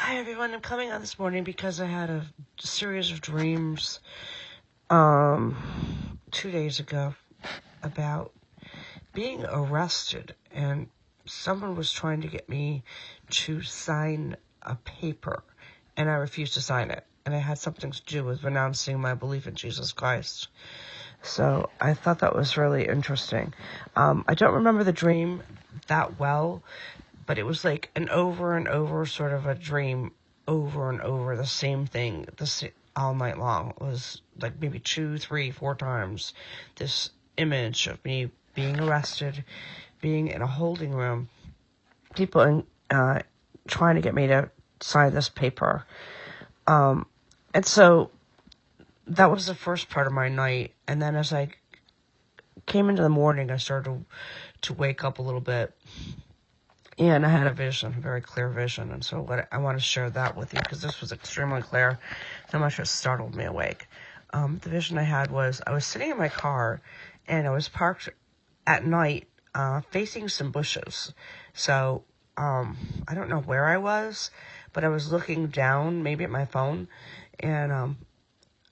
Hi everyone, I'm coming on this morning because I had a series of dreams 2 days ago about being arrested, and someone was trying to get me to sign a paper, and I refused to sign it, and it had something to do with renouncing my belief in Jesus Christ. So I thought that was really interesting. I don't remember the dream that well, but it was like an over and over sort of a dream, over and over the same thing all night long. It was like maybe 2, 3, 4 times this image of me being arrested, being in a holding room, people trying to get me to sign this paper. And so that was the first part of my night. And then as I came into the morning, I started to wake up a little bit. And I had a vision, a very clear vision. And so I want to share that with you because this was extremely clear. So much it startled me awake. The vision I had was I was sitting in my car and I was parked at night facing some bushes. So I don't know where I was, but I was looking down, maybe at my phone. And I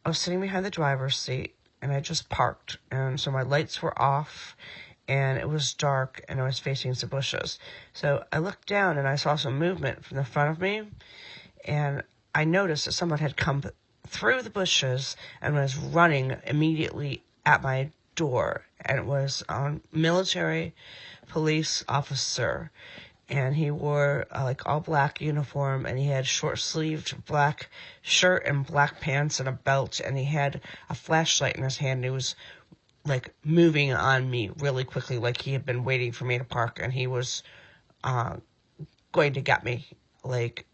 was sitting behind the driver's seat and I just parked. And so my lights were off. And it was dark, and I was facing some bushes. So I looked down, and I saw some movement from the front of me, and I noticed that someone had come through the bushes and was running immediately at my door. And it was a military police officer, and he wore all black uniform, and he had short-sleeved black shirt and black pants and a belt, and he had a flashlight in his hand. He was moving on me really quickly, like he had been waiting for me to park, and he was going to get me,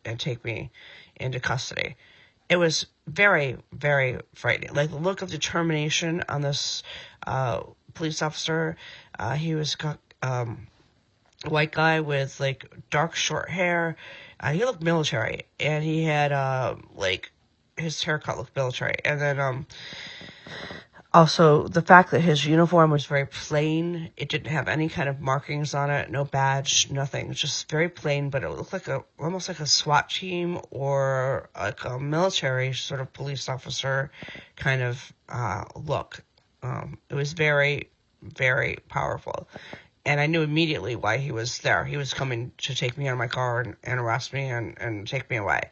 and take me into custody. It was very, very frightening. The look of determination on this police officer. He was a white guy with dark short hair. He looked military, and he had his haircut looked military, and then also, the fact that his uniform was very plain, it didn't have any kind of markings on it, no badge, nothing, just very plain, but it looked almost like a SWAT team or like a military sort of police officer kind of look. It was very, very powerful. And I knew immediately why he was there. He was coming to take me out of my car and arrest me and take me away.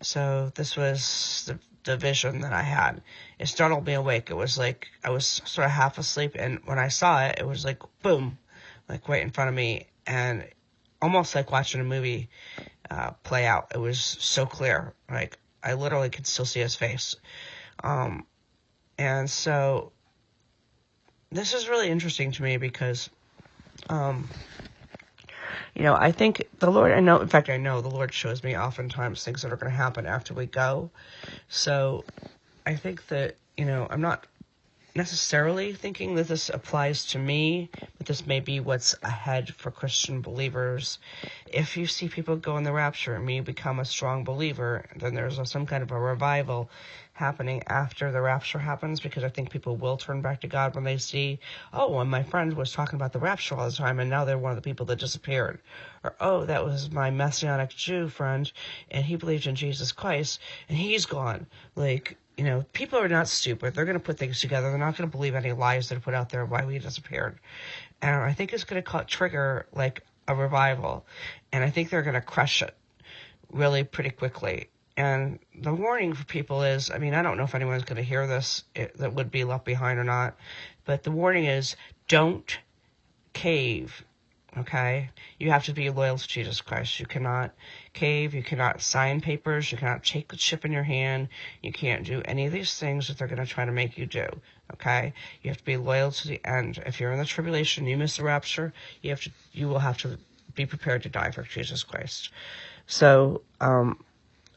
So this was the vision that I had. It startled me awake. It was like I was sort of half asleep, and when I saw it, it was like boom, right in front of me, and almost like watching a movie play out. It was so clear. I literally could still see his face. And so this is really interesting to me because I think the Lord, I know the Lord shows me oftentimes things that are going to happen after we go. So I think that, I'm not necessarily thinking that this applies to me, but this may be what's ahead for Christian believers. If you see people go in the rapture and me become a strong believer, then there's some kind of a revival happening after the rapture happens, because I think people will turn back to God when they see, oh, and my friend was talking about the rapture all the time, and now they're one of the people that disappeared. Or, oh, that was my Messianic Jew friend, and he believed in Jesus Christ, and he's gone. People are not stupid. They're going to put things together. They're not going to believe any lies that are put out there why we disappeared. And I think it's going to trigger, a revival. And I think they're going to crush it really pretty quickly. And the warning for people is, I don't know if anyone's going to hear this that would be left behind or not, but the warning is don't cave. Okay? You have to be loyal to Jesus Christ. You cannot cave. You cannot sign papers. You cannot take the chip in your hand. You can't do any of these things that they're going to try to make you do. Okay? You have to be loyal to the end. If you're in the tribulation, you miss the rapture, you will have to be prepared to die for Jesus Christ. So,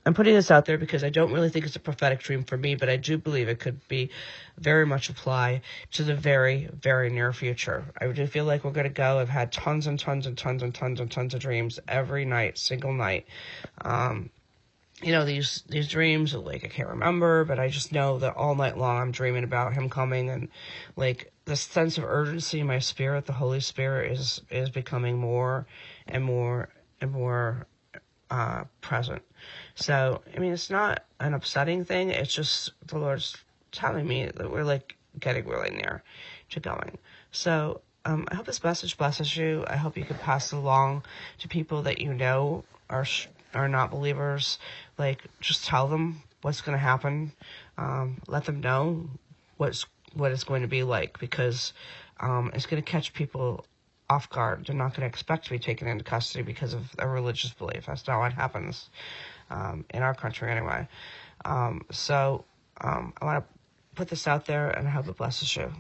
I'm putting this out there because I don't really think it's a prophetic dream for me, but I do believe it could be very much apply to the very, very near future. I do feel like we're going to go. I've had tons and tons and tons and tons and tons of dreams every night, single night. These dreams, I can't remember, but I just know that all night long I'm dreaming about him coming, and the sense of urgency in my spirit, the Holy Spirit is becoming more and more and more present. So, I mean, it's not an upsetting thing. It's just the Lord's telling me that we're like getting really near to going. So, I hope this message blesses you. I hope you can pass it along to people that you know are not believers. Like, just tell them what's going to happen. Let them know what it's going to be like, because it's going to catch people off guard. They're not going to expect to be taken into custody because of a religious belief. That's not what happens in our country anyway. So I want to put this out there, and I hope it blesses you.